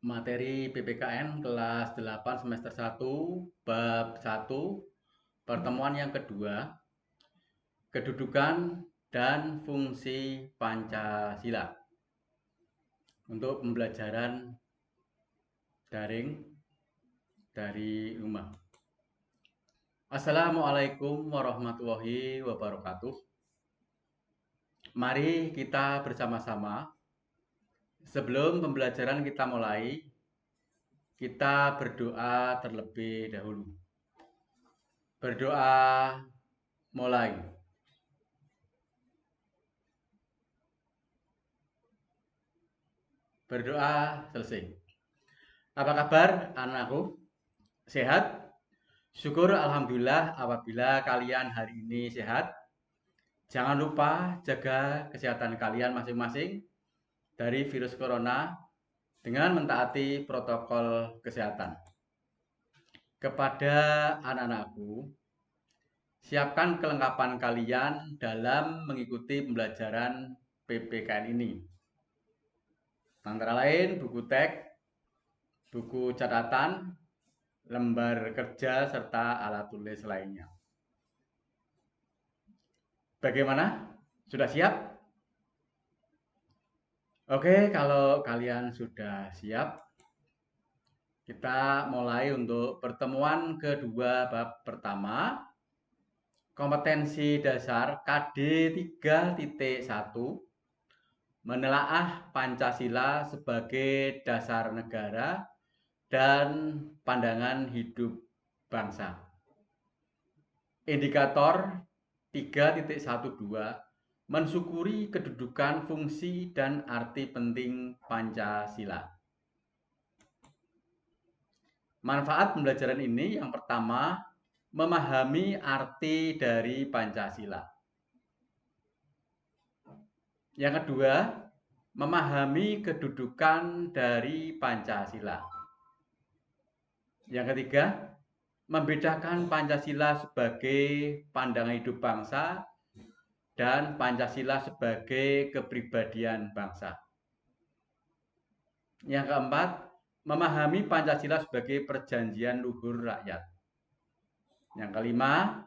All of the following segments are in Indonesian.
Materi PPKN kelas 8 semester 1 bab 1 pertemuan yang kedua, kedudukan dan fungsi Pancasila untuk pembelajaran daring dari rumah. Assalamualaikum warahmatullahi wabarakatuh. Mari kita bersama-sama, sebelum pembelajaran kita mulai, kita berdoa terlebih dahulu. Berdoa mulai. Berdoa selesai. Apa kabar anakku? Sehat? Syukur alhamdulillah apabila kalian hari ini sehat. Jangan lupa jaga kesehatan kalian masing-masing dari virus corona dengan mentaati protokol kesehatan. Kepada anak-anakku, siapkan kelengkapan kalian dalam mengikuti pembelajaran PPKN ini. Antara lain buku teks, buku catatan, lembar kerja, serta alat tulis lainnya. Bagaimana? Sudah siap? Oke, kalau kalian sudah siap, kita mulai untuk pertemuan kedua bab pertama, kompetensi dasar KD 3.1, menelaah Pancasila sebagai dasar negara dan pandangan hidup bangsa. Indikator 3.12, mensyukuri kedudukan, fungsi, dan arti penting Pancasila. Manfaat pembelajaran ini yang pertama, memahami arti dari Pancasila. Yang kedua, memahami kedudukan dari Pancasila. Yang ketiga, membedakan Pancasila sebagai pandangan hidup bangsa dan Pancasila sebagai kepribadian bangsa. Yang keempat, memahami Pancasila sebagai perjanjian luhur rakyat. Yang kelima,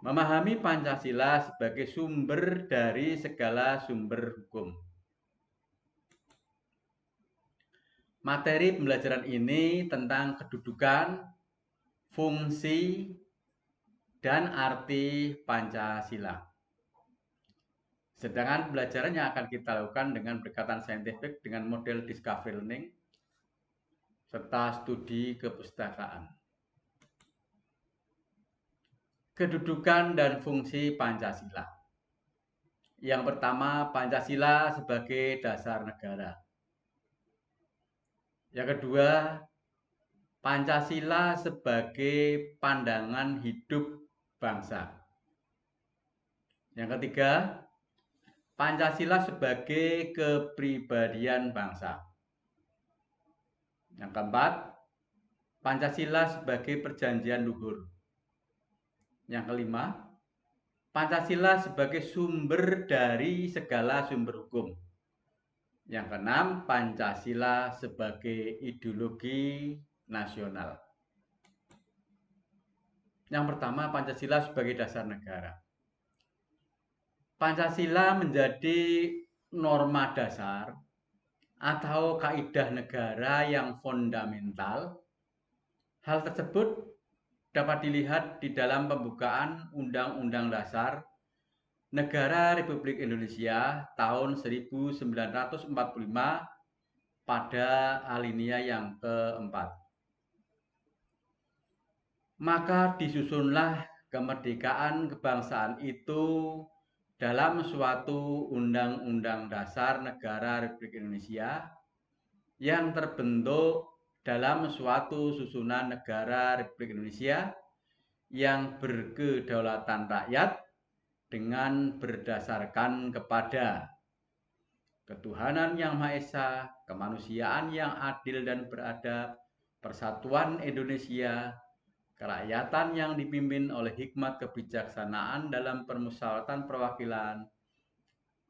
memahami Pancasila sebagai sumber dari segala sumber hukum. Materi pembelajaran ini tentang kedudukan, fungsi, dan arti Pancasila. Sedangkan pembelajaran yang akan kita lakukan dengan pendekatan saintifik dengan model discovery learning serta studi kepustakaan. Kedudukan dan fungsi Pancasila. Yang pertama, Pancasila sebagai dasar negara. Yang kedua, Pancasila sebagai pandangan hidup bangsa. Yang ketiga, Pancasila sebagai kepribadian bangsa. Yang keempat, Pancasila sebagai perjanjian luhur. Yang kelima, Pancasila sebagai sumber dari segala sumber hukum. Yang keenam, Pancasila sebagai ideologi nasional. Yang pertama, Pancasila sebagai dasar negara. Pancasila menjadi norma dasar atau kaidah negara yang fundamental. Hal tersebut dapat dilihat di dalam pembukaan Undang-Undang Dasar Negara Republik Indonesia tahun 1945 pada alinea yang keempat. Maka disusunlah kemerdekaan kebangsaan itu dalam suatu Undang-Undang Dasar Negara Republik Indonesia yang terbentuk dalam suatu susunan negara Republik Indonesia yang berkedaulatan rakyat dengan berdasarkan kepada ketuhanan yang Maha Esa, kemanusiaan yang adil dan beradab, persatuan Indonesia, kerakyatan yang dipimpin oleh hikmat kebijaksanaan dalam permusyawaratan perwakilan,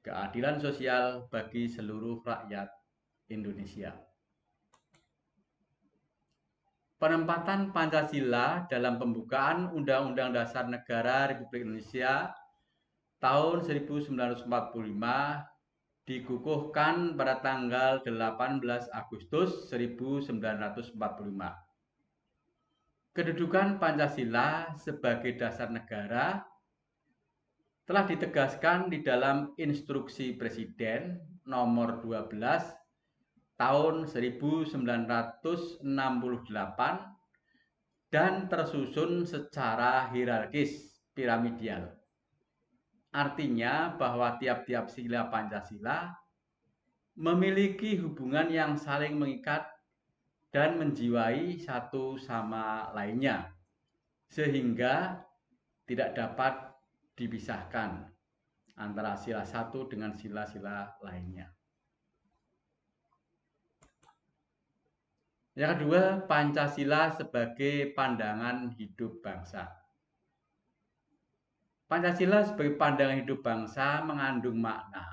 keadilan sosial bagi seluruh rakyat Indonesia. penempatan Pancasila dalam pembukaan Undang-Undang Dasar Negara Republik Indonesia tahun 1945 dikukuhkan pada tanggal 18 Agustus 1945. Kedudukan Pancasila sebagai dasar negara telah ditegaskan di dalam Instruksi Presiden nomor 12 tahun 1968 dan tersusun secara hierarkis piramidal. Artinya bahwa tiap-tiap sila Pancasila memiliki hubungan yang saling mengikat dan menjiwai satu sama lainnya, sehingga tidak dapat dipisahkan antara sila satu dengan sila-sila lainnya. Yang kedua, Pancasila sebagai pandangan hidup bangsa. Pancasila sebagai pandangan hidup bangsa mengandung makna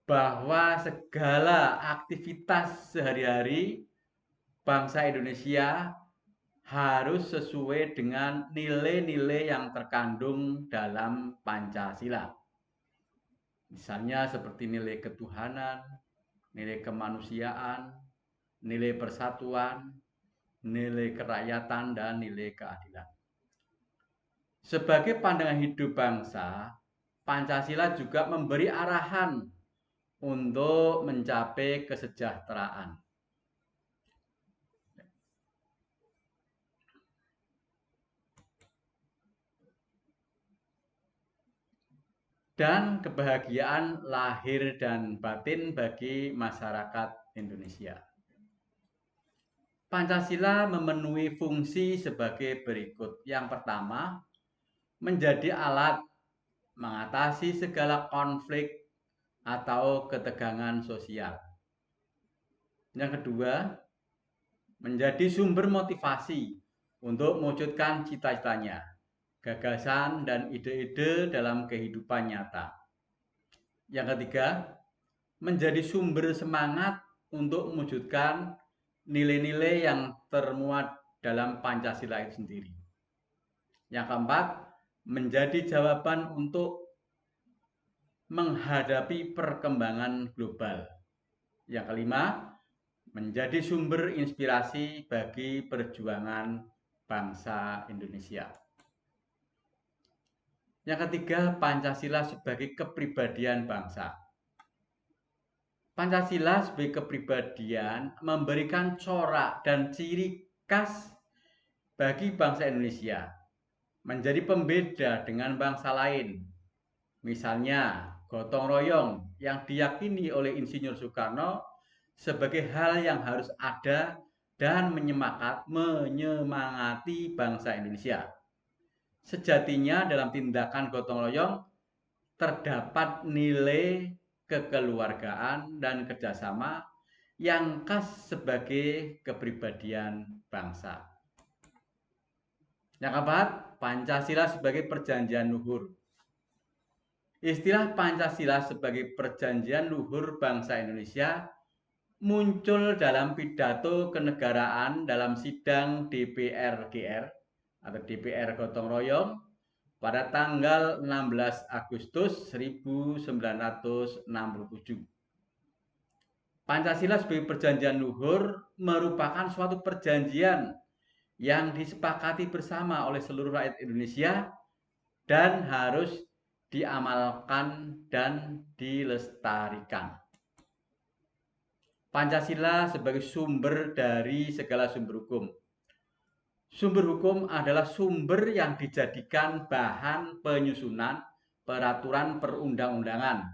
bahwa segala aktivitas sehari-hari bangsa Indonesia harus sesuai dengan nilai-nilai yang terkandung dalam Pancasila. Misalnya seperti nilai ketuhanan, nilai kemanusiaan, nilai persatuan, nilai kerakyatan, dan nilai keadilan. Sebagai pandangan hidup bangsa, Pancasila juga memberi arahan untuk mencapai kesejahteraan. Dan kebahagiaan lahir dan batin bagi masyarakat Indonesia. Pancasila memenuhi fungsi sebagai berikut. Yang pertama, menjadi alat mengatasi segala konflik atau ketegangan sosial. Yang kedua, menjadi sumber motivasi untuk mewujudkan cita-citanya, gagasan dan ide-ide dalam kehidupan nyata. Yang ketiga, menjadi sumber semangat untuk mewujudkan nilai-nilai yang termuat dalam Pancasila itu sendiri. Yang keempat, menjadi jawaban untuk menghadapi perkembangan global. Yang kelima, menjadi sumber inspirasi bagi perjuangan bangsa Indonesia. Yang ketiga, Pancasila sebagai kepribadian bangsa. Pancasila sebagai kepribadian memberikan corak dan ciri khas bagi bangsa Indonesia, menjadi pembeda dengan bangsa lain. Misalnya, gotong royong yang diyakini oleh Insinyur Soekarno sebagai hal yang harus ada dan menyemangati bangsa Indonesia. Sejatinya dalam tindakan gotong royong terdapat nilai kekeluargaan dan kerjasama yang khas sebagai kepribadian bangsa. Yang keempat, Pancasila sebagai perjanjian luhur. Istilah Pancasila sebagai perjanjian luhur bangsa Indonesia muncul dalam pidato kenegaraan dalam sidang DPR GR atau DPR Gotong Royong pada tanggal 16 Agustus 1967. Pancasila sebagai perjanjian luhur merupakan suatu perjanjian yang disepakati bersama oleh seluruh rakyat Indonesia dan harus diamalkan dan dilestarikan. Pancasila sebagai sumber dari segala sumber hukum. Sumber hukum adalah sumber yang dijadikan bahan penyusunan peraturan perundang-undangan,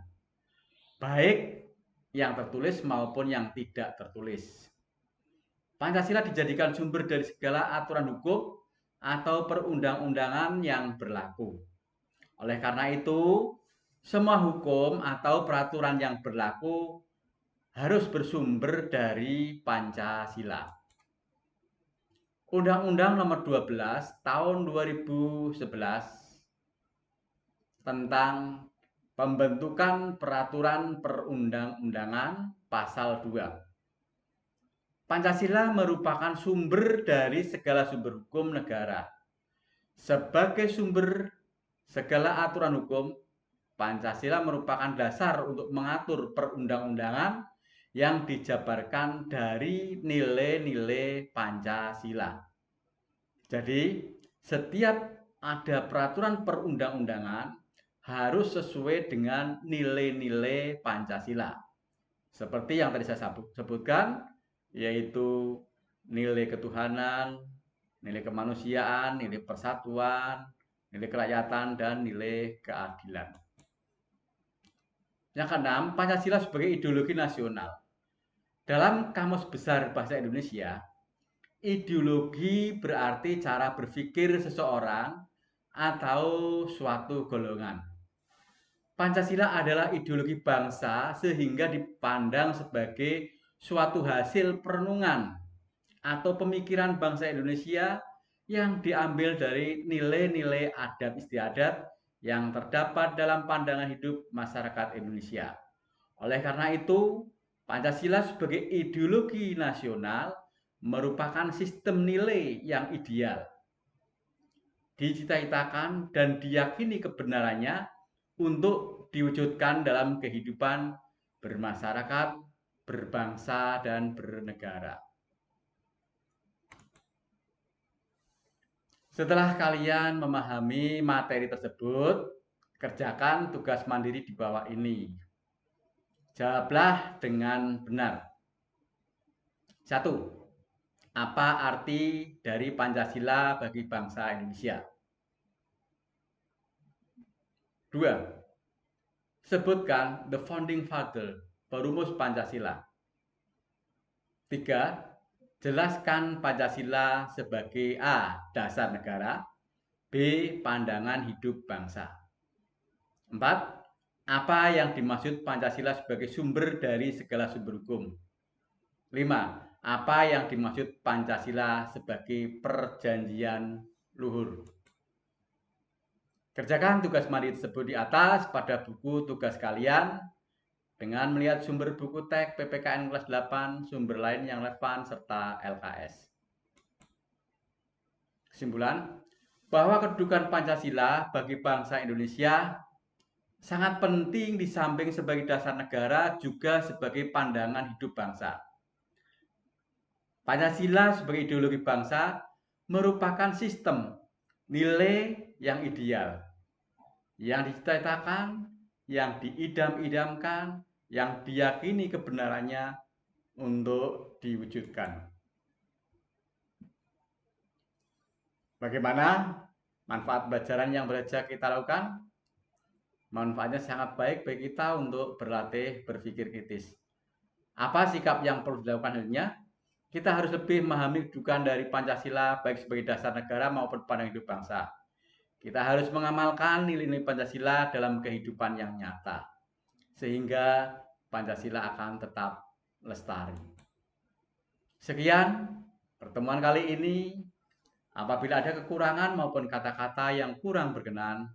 baik yang tertulis maupun yang tidak tertulis. Pancasila dijadikan sumber dari segala aturan hukum atau perundang-undangan yang berlaku. Oleh karena itu, semua hukum atau peraturan yang berlaku harus bersumber dari Pancasila. Undang-Undang Nomor 12 Tahun 2011 tentang pembentukan peraturan perundang-undangan pasal 2 Pancasila merupakan sumber dari segala sumber hukum negara. Sebagai sumber segala aturan hukum, Pancasila merupakan dasar untuk mengatur perundang-undangan yang dijabarkan dari nilai-nilai Pancasila. Jadi, setiap ada peraturan perundang-undangan harus sesuai dengan nilai-nilai Pancasila. Seperti yang tadi saya sebutkan, yaitu nilai ketuhanan, nilai kemanusiaan, nilai persatuan, nilai kerakyatan, dan nilai keadilan. Yang keenam, Pancasila sebagai ideologi nasional. Dalam Kamus Besar Bahasa Indonesia, ideologi berarti cara berpikir seseorang atau suatu golongan. Pancasila adalah ideologi bangsa sehingga dipandang sebagai suatu hasil perenungan atau pemikiran bangsa Indonesia yang diambil dari nilai-nilai adat istiadat yang terdapat dalam pandangan hidup masyarakat Indonesia. Oleh karena itu, Pancasila sebagai ideologi nasional merupakan sistem nilai yang ideal, dicita-citakan dan diyakini kebenarannya untuk diwujudkan dalam kehidupan bermasyarakat, berbangsa, dan bernegara. Setelah kalian memahami materi tersebut, kerjakan tugas mandiri di bawah ini. Jawablah dengan benar. 1. Apa arti dari Pancasila bagi bangsa Indonesia? 2. Sebutkan the founding father, perumus Pancasila. 3. Jelaskan Pancasila sebagai A. Dasar negara, B. Pandangan hidup bangsa. 4. Apa yang dimaksud Pancasila sebagai sumber dari segala sumber hukum? 5. Apa yang dimaksud Pancasila sebagai perjanjian luhur? Kerjakan tugas mandiri tersebut di atas pada buku tugas kalian dengan melihat sumber buku teks PPKN kelas 8, sumber lain yang relevan, serta LKS. Kesimpulan, bahwa kedudukan Pancasila bagi bangsa Indonesia sangat penting di samping sebagai dasar negara juga sebagai pandangan hidup bangsa. Pancasila sebagai ideologi bangsa merupakan sistem nilai yang ideal, yang dicita-citakan, yang diidam-idamkan, yang diyakini kebenarannya untuk diwujudkan. Bagaimana manfaat pelajaran yang belajar kita lakukan? Manfaatnya sangat baik bagi kita untuk berlatih berpikir kritis. Apa sikap yang perlu dilakukan hanya? Kita harus lebih memahami kedudukan dari Pancasila baik sebagai dasar negara maupun pandangan hidup bangsa. Kita harus mengamalkan nilai-nilai Pancasila dalam kehidupan yang nyata, sehingga Pancasila akan tetap lestari. Sekian pertemuan kali ini. Apabila ada kekurangan maupun kata-kata yang kurang berkenan,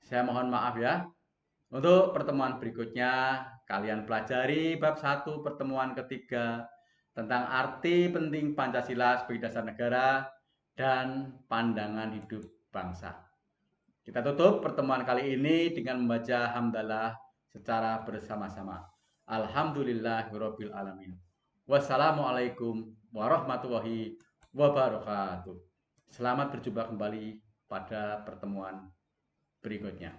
saya mohon maaf ya. Untuk pertemuan berikutnya, kalian pelajari bab 1 pertemuan ketiga tentang arti penting Pancasila sebagai dasar negara dan pandangan hidup bangsa. Kita tutup pertemuan kali ini dengan membaca hamdalah secara bersama-sama. Alhamdulillahirabbil alamin. Wassalamualaikum warahmatullahi wabarakatuh. Selamat berjumpa kembali pada pertemuan berikutnya.